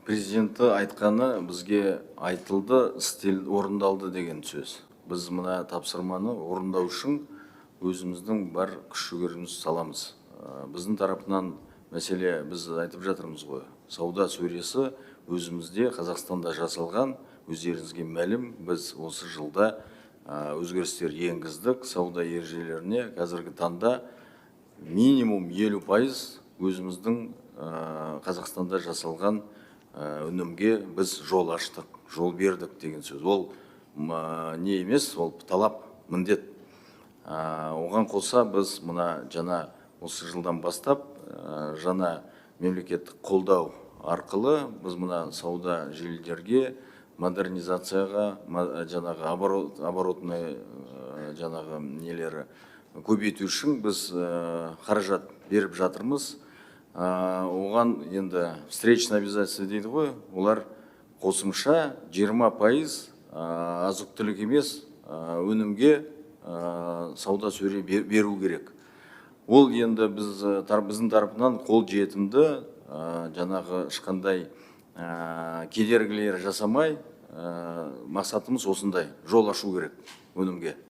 Президенті айтқаны бізге айтылды, орындалды деген сөз. Біз мына тапсырманы орындау үшін өзіміздің бар күш-жігерімізді саламыз. Біздің тарапынан мәселе біз айтып жатырмыз ғой. Сауда сөресі өзімізде Қазақстанда жасалған, өздеріңізге мәлім, біз осы жылда өзгерістер енгіздік. Сауда ережелеріне қазіргі таңда минимум 50% өзіміздің Қазақстанда жасалған өнімге біз жол аштық, жол бердік деген сөз. Ол не емес, ол талап, міндет. Оған қоса біз мына жаңа осы жылдан бастап жаңа мемлекеттік қолдау арқылы біз мына сауда желілерге модернизацияға, жаңағы оборотный жаңағы нелері көбейту үшін біз қаражат беріп жатырмыз. Оған енді встречный обязательство дейді ғой, олар қосымша 20% азық-түлік емес өнімге сауда сөре беру керек. Ол енді біздің тарапынан қол жетімді, жаңағы ешқандай кедергілер жасамай, мақсатымыз осындай, жол ашу керек өнімге.